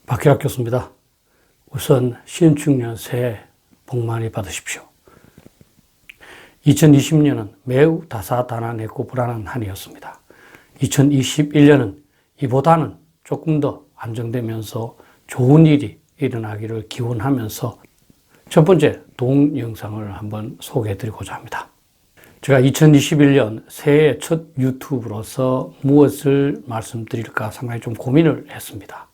박희락 교수입니다. 우선 신축년 새해 복 많이 받으십시오. 2020년은 매우 다사다난했고 불안한 한 해였습니다. 2021년은 이보다는 조금 더 안정되면서 좋은 일이 일어나기를 기원하면서 첫 번째 동영상을 한번 소개해 드리고자 합니다. 제가 2021년 새해 첫 유튜브로서 무엇을 말씀드릴까 상당히 좀 고민을 했습니다.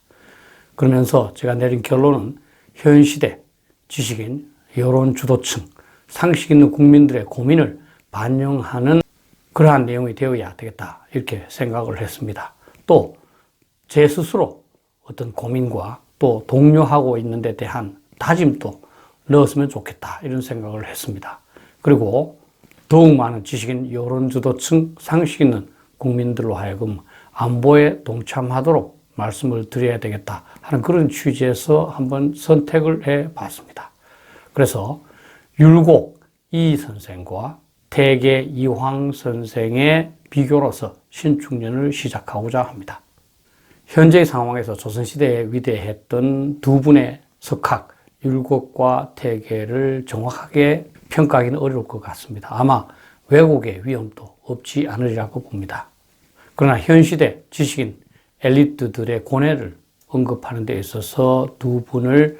그러면서 제가 내린 결론은 현 시대 지식인, 여론 주도층, 상식 있는 국민들의 고민을 반영하는 그러한 내용이 되어야 되겠다 이렇게 생각을 했습니다. 또 제 스스로 어떤 고민과 또 독려하고 있는 데 대한 다짐도 넣었으면 좋겠다 이런 생각을 했습니다. 그리고 더욱 많은 지식인, 여론 주도층, 상식 있는 국민들로 하여금 안보에 동참하도록 말씀을 드려야 되겠다 하는 그런 취지에서 한번 선택을 해 봤습니다. 그래서 율곡 이 선생과 태계 이황 선생의 비교로서 신축년을 시작하고자 합니다. 현재의 상황에서 조선시대에 위대했던 두 분의 석학, 율곡과 태계를 정확하게 평가하기는 어려울 것 같습니다. 아마 왜곡의 위험도 없지 않으리라고 봅니다. 그러나 현 시대 지식인 엘리트들의 고뇌를 언급하는 데 있어서 두 분을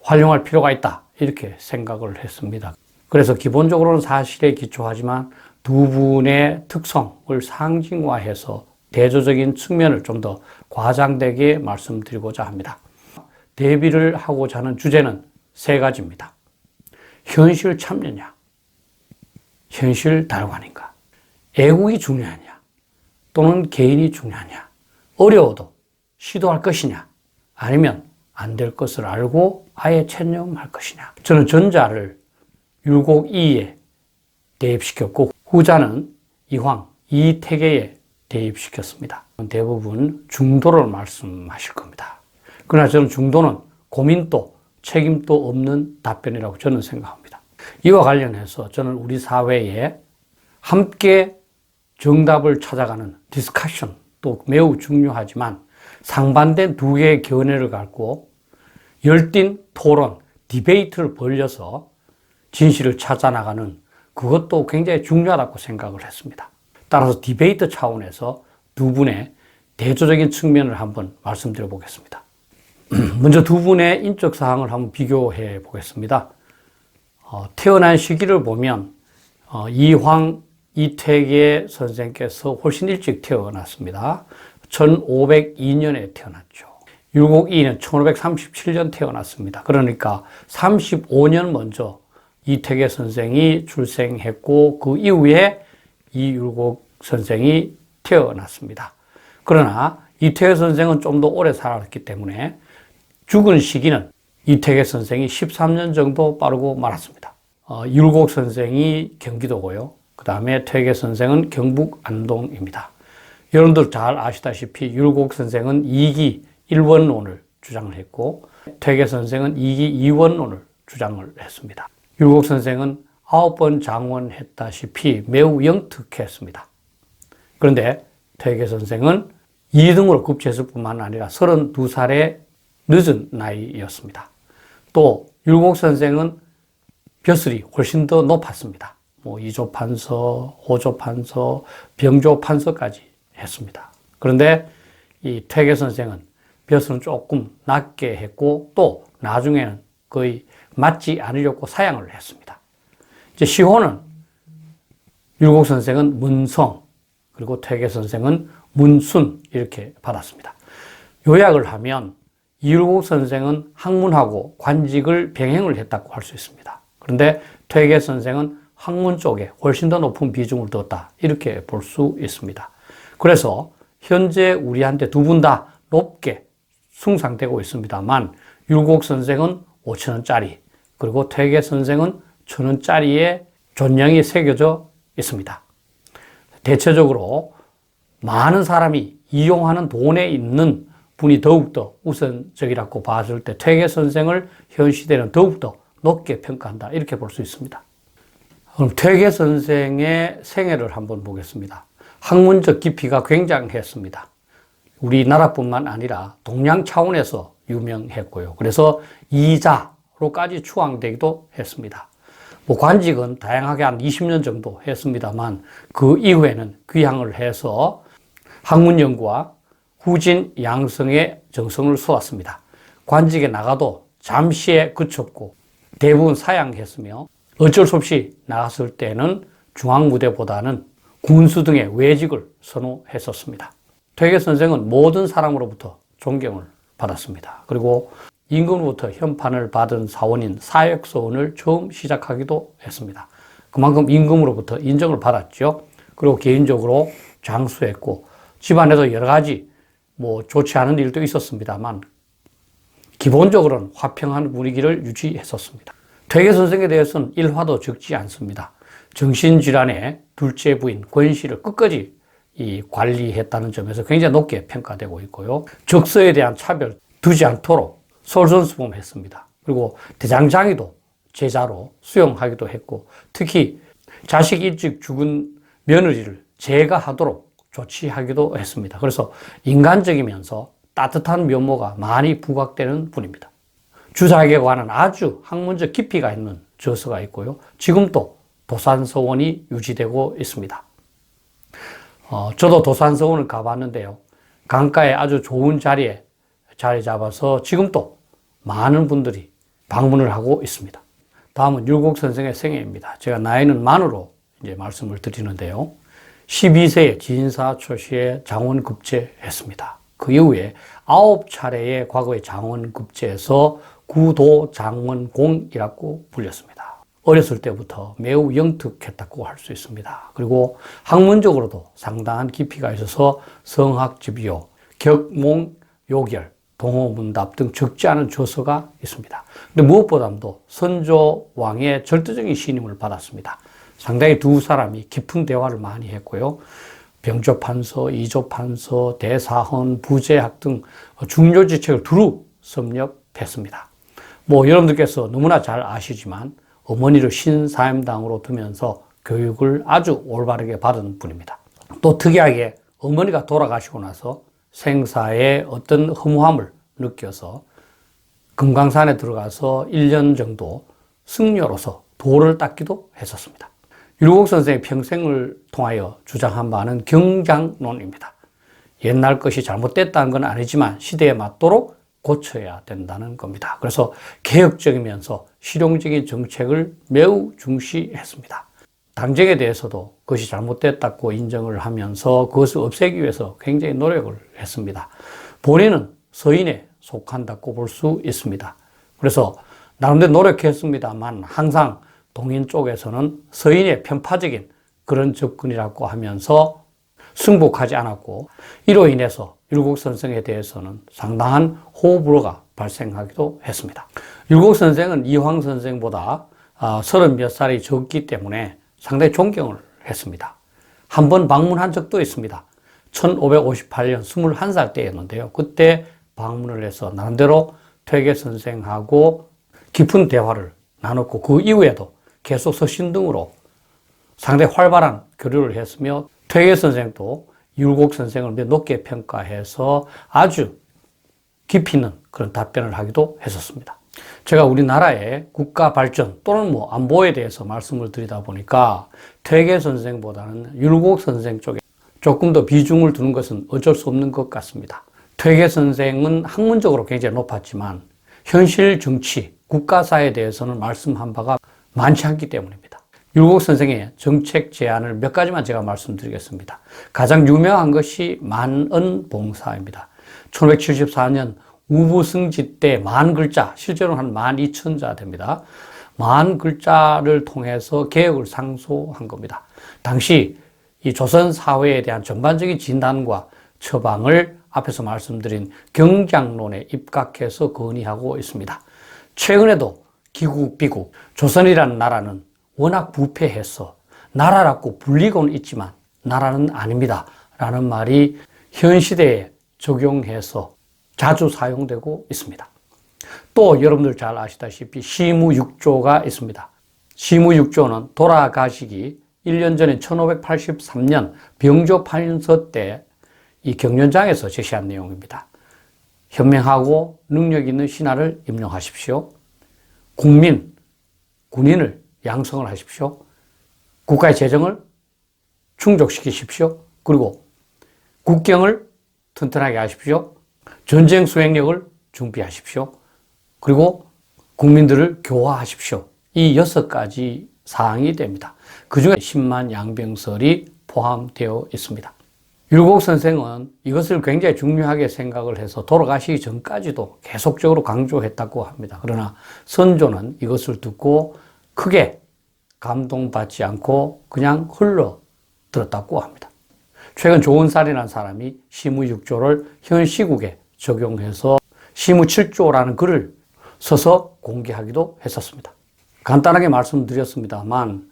활용할 필요가 있다 이렇게 생각을 했습니다. 그래서 기본적으로는 사실에 기초하지만 두 분의 특성을 상징화해서 대조적인 측면을 좀 더 과장되게 말씀드리고자 합니다. 대비를 하고자 하는 주제는 세 가지입니다. 현실 참여냐, 현실 달관인가, 애국이 중요하냐, 또는 개인이 중요하냐, 어려워도 시도할 것이냐, 아니면 안 될 것을 알고 아예 체념할 것이냐. 저는 전자를 율곡 이에 대입시켰고 후자는 이황, 이태계에 대입시켰습니다. 대부분 중도를 말씀하실 겁니다. 그러나 저는 중도는 고민도 책임도 없는 답변이라고 저는 생각합니다. 이와 관련해서 저는 우리 사회에 함께 정답을 찾아가는 디스커션도 매우 중요하지만 상반된 두 개의 견해를 갖고 열띤 토론, 디베이트를 벌려서 진실을 찾아나가는 그것도 굉장히 중요하다고 생각을 했습니다. 따라서 디베이트 차원에서 두 분의 대조적인 측면을 한번 말씀드려 보겠습니다. 먼저 두 분의 인적 사항을 한번 비교해 보겠습니다. 태어난 시기를 보면 이황, 이태계 선생께서 훨씬 일찍 태어났습니다. 1502년에 태어났죠. 율곡 이는 1537년 태어났습니다. 그러니까 35년 먼저 이태계 선생이 출생했고 그 이후에 이율곡 선생이 태어났습니다. 그러나 이태계 선생은 좀 더 오래 살았기 때문에 죽은 시기는 이태계 선생이 13년 정도 빠르고 말았습니다. 율곡 선생이 경기도고요. 그 다음에 태계 선생은 경북 안동입니다. 여러분들 잘 아시다시피 율곡 선생은 2기 1원론을 주장을 했고 태계 선생은 2기 2원론을 주장을 했습니다. 율곡 선생은 9번 장원했다시피 매우 영특했습니다. 그런데 태계 선생은 2등으로 급제했을 뿐만 아니라 32살의 늦은 나이였습니다. 또 율곡 선생은 벼슬이 훨씬 더 높았습니다. 이조판서, 호조판서, 병조판서까지 했습니다. 그런데 이 태계 선생은 벼슬은 조금 낮게 했고 또 나중에는 거의 맞지 않으려고 사양을 했습니다. 이제 시호는 율곡 선생은 문성, 그리고 태계 선생은 문순 이렇게 받았습니다. 요약을 하면 이율곡 선생은 학문하고 관직을 병행을 했다고 할 수 있습니다. 그런데 태계 선생은 학문 쪽에 훨씬 더 높은 비중을 뒀다 이렇게 볼 수 있습니다. 그래서 현재 우리한테 두 분 다 높게 숭상되고 있습니다만 율곡 선생은 5,000원짜리 그리고 태계 선생은 1,000원짜리의 존량이 새겨져 있습니다. 대체적으로 많은 사람이 이용하는 돈에 있는 분이 더욱더 우선적이라고 봤을 때 태계 선생을 현 시대는 더욱더 높게 평가한다 이렇게 볼 수 있습니다. 그럼 태계 선생의 생애를 한번 보겠습니다. 학문적 깊이가 굉장했습니다. 우리나라뿐만 아니라 동양 차원에서 유명했고요. 그래서 이자로까지 추앙되기도 했습니다. 뭐 관직은 다양하게 한 20년 정도 했습니다만 그 이후에는 귀향을 해서 학문 연구와 후진 양성의 정성을 쏟았습니다. 관직에 나가도 잠시에 그쳤고 대부분 사양했으며 어쩔 수 없이 나갔을 때는 중앙무대보다는 군수 등의 외직을 선호했었습니다. 퇴계 선생은 모든 사람으로부터 존경을 받았습니다. 그리고 임금으로부터 현판을 받은 사원인 사역서원을 처음 시작하기도 했습니다. 그만큼 임금으로부터 인정을 받았죠. 그리고 개인적으로 장수했고 집안에도 여러 가지 좋지 않은 일도 있었습니다만 기본적으로는 화평한 분위기를 유지했었습니다. 퇴계 선생에 대해서는 일화도 적지 않습니다. 정신질환의 둘째 부인 권씨를 끝까지 관리했다는 점에서 굉장히 높게 평가되고 있고요. 적서에 대한 차별 두지 않도록 솔선수범했습니다. 그리고 대장장이도 제자로 수용하기도 했고 특히 자식 일찍 죽은 며느리를 제가하도록 조치하기도 했습니다. 그래서 인간적이면서 따뜻한 면모가 많이 부각되는 분입니다. 주사에게 관한 아주 학문적 깊이가 있는 저서가 있고요. 지금도 도산서원이 유지되고 있습니다. 저도 도산서원을 가봤는데요. 강가에 아주 좋은 자리에 자리 잡아서 지금도 많은 분들이 방문을 하고 있습니다. 다음은 율곡 선생의 생애입니다. 제가 나이는 만으로 이제 말씀을 드리는데요. 12세에 진사초시에 장원급제했습니다. 그 이후에 9차례의 과거의 장원급제에서 구도장원공이라고 불렸습니다. 어렸을 때부터 매우 영특했다고 할 수 있습니다. 그리고 학문적으로도 상당한 깊이가 있어서 성학집요, 격몽, 요결, 동호문답 등 적지 않은 저서가 있습니다. 근데 무엇보다도 선조왕의 절대적인 신임을 받았습니다. 상당히 두 사람이 깊은 대화를 많이 했고요. 병조판서, 이조판서, 대사헌, 부제학 등 중요지책을 두루 섭렵했습니다. 여러분들께서 너무나 잘 아시지만 어머니를 신사임당으로 두면서 교육을 아주 올바르게 받은 분입니다. 또 특이하게 어머니가 돌아가시고 나서 생사에 어떤 허무함을 느껴서 금강산에 들어가서 1년 정도 승려로서 돌을 닦기도 했었습니다. 율곡 선생의 평생을 통하여 주장한 바는 경장론입니다. 옛날 것이 잘못됐다는 건 아니지만 시대에 맞도록 고쳐야 된다는 겁니다. 그래서 개혁적이면서 실용적인 정책을 매우 중시했습니다. 당정에 대해서도 그것이 잘못됐다고 인정을 하면서 그것을 없애기 위해서 굉장히 노력을 했습니다. 본인은 서인에 속한다고 볼 수 있습니다. 그래서 나름대로 노력했습니다만 항상 동인 쪽에서는 서인의 편파적인 그런 접근이라고 하면서 승복하지 않았고 이로 인해서 율곡 선생에 대해서는 상당한 호불호가 발생하기도 했습니다. 율곡 선생은 이황 선생보다 30몇 살이 적기 때문에 상당히 존경을 했습니다. 한 번 방문한 적도 있습니다. 1558년 21살 때였는데요. 그때 방문을 해서 나름대로 퇴계 선생하고 깊은 대화를 나눴고 그 이후에도 계속 서신 등으로 상당히 활발한 교류를 했으며 퇴계 선생도 율곡 선생을 매우 높게 평가해서 아주 깊이 있는 그런 답변을 하기도 했었습니다. 제가 우리나라의 국가 발전 또는 안보에 대해서 말씀을 드리다 보니까 퇴계 선생보다는 율곡 선생 쪽에 조금 더 비중을 두는 것은 어쩔 수 없는 것 같습니다. 퇴계 선생은 학문적으로 굉장히 높았지만 현실 정치, 국가사에 대해서는 말씀한 바가 많지 않기 때문입니다. 율곡 선생의 정책 제안을 몇 가지만 제가 말씀드리겠습니다. 가장 유명한 것이 만언봉사입니다. 1574년 우부승지 때 10,000글자, 실제로는 한 12,000자 됩니다. 10,000글자를 통해서 개혁을 상소한 겁니다. 당시 이 조선 사회에 대한 전반적인 진단과 처방을 앞에서 말씀드린 경장론에 입각해서 건의하고 있습니다. 최근에도 기국, 비국, 조선이라는 나라는 워낙 부패해서 나라라고 불리고는 있지만 나라는 아닙니다. 라는 말이 현 시대에 적용해서 자주 사용되고 있습니다. 또 여러분들 잘 아시다시피 시무육조가 있습니다. 시무육조는 돌아가시기 1년 전인 1583년 병조판서 때 이 경륜장에서 제시한 내용입니다. 현명하고 능력 있는 신하를 임명하십시오. 군인을 양성을 하십시오. 국가의 재정을 충족시키십시오. 그리고 국경을 튼튼하게 하십시오. 전쟁 수행력을 준비하십시오. 그리고 국민들을 교화하십시오. 이 6가지 사항이 됩니다. 그 중에 10만 양병설이 포함되어 있습니다. 율곡 선생은 이것을 굉장히 중요하게 생각을 해서 돌아가시기 전까지도 계속적으로 강조했다고 합니다. 그러나 선조는 이것을 듣고 크게 감동받지 않고 그냥 흘러들었다고 합니다. 최근 조은살이라는 사람이 시무6조를 현 시국에 적용해서 시무7조라는 글을 써서 공개하기도 했었습니다. 간단하게 말씀드렸습니다만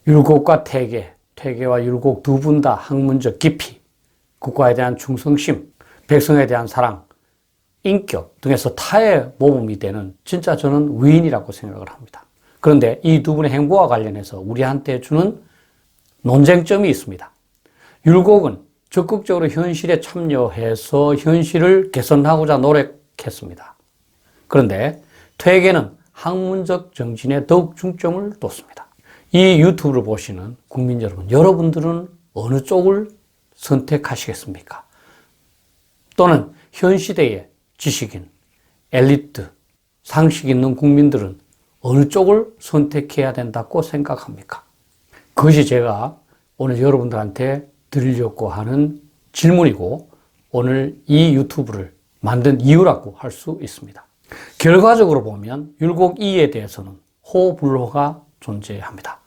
율곡과 퇴계와 율곡 두 분 다 학문적 깊이, 국가에 대한 충성심, 백성에 대한 사랑, 인격 등에서 타의 모범이 되는 진짜 저는 위인이라고 생각을 합니다. 그런데 이 두 분의 행보와 관련해서 우리한테 주는 논쟁점이 있습니다. 율곡은 적극적으로 현실에 참여해서 현실을 개선하고자 노력했습니다. 그런데 퇴계는 학문적 정진에 더욱 중점을 뒀습니다. 이 유튜브를 보시는 국민 여러분, 여러분들은 어느 쪽을 선택하시겠습니까? 또는 현 시대의 지식인, 엘리트, 상식 있는 국민들은 어느 쪽을 선택해야 된다고 생각합니까? 그것이 제가 오늘 여러분들한테 드리려고 하는 질문이고 오늘 이 유튜브를 만든 이유라고 할 수 있습니다. 결과적으로 보면 율곡 이에 대해서는 호불호가 존재합니다.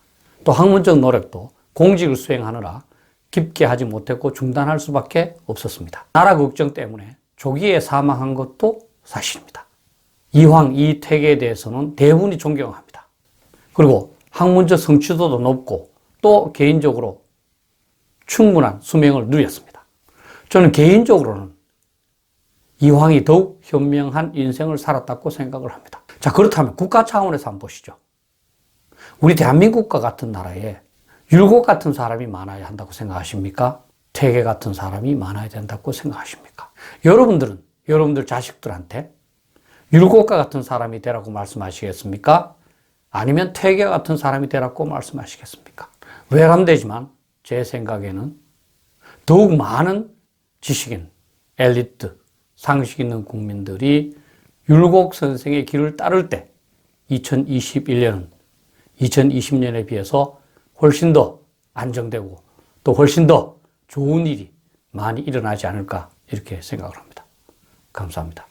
또 학문적 노력도 공직을 수행하느라 깊게 하지 못했고 중단할 수밖에 없었습니다. 나라 걱정 때문에 조기에 사망한 것도 사실입니다. 이황, 이퇴계에 대해서는 대부분이 존경합니다. 그리고 학문적 성취도도 높고 또 개인적으로 충분한 수명을 누렸습니다. 저는 개인적으로는 이황이 더욱 현명한 인생을 살았다고 생각을 합니다. 자, 그렇다면 국가 차원에서 한번 보시죠. 우리 대한민국과 같은 나라에 율곡 같은 사람이 많아야 한다고 생각하십니까? 퇴계 같은 사람이 많아야 된다고 생각하십니까? 여러분들은 여러분들 자식들한테 율곡과 같은 사람이 되라고 말씀하시겠습니까? 아니면 퇴계 같은 사람이 되라고 말씀하시겠습니까? 외람되지만 제 생각에는 더욱 많은 지식인, 엘리트, 상식 있는 국민들이 율곡 선생의 길을 따를 때 2021년은 2020년에 비해서 훨씬 더 안정되고 또 훨씬 더 좋은 일이 많이 일어나지 않을까 이렇게 생각을 합니다. 감사합니다.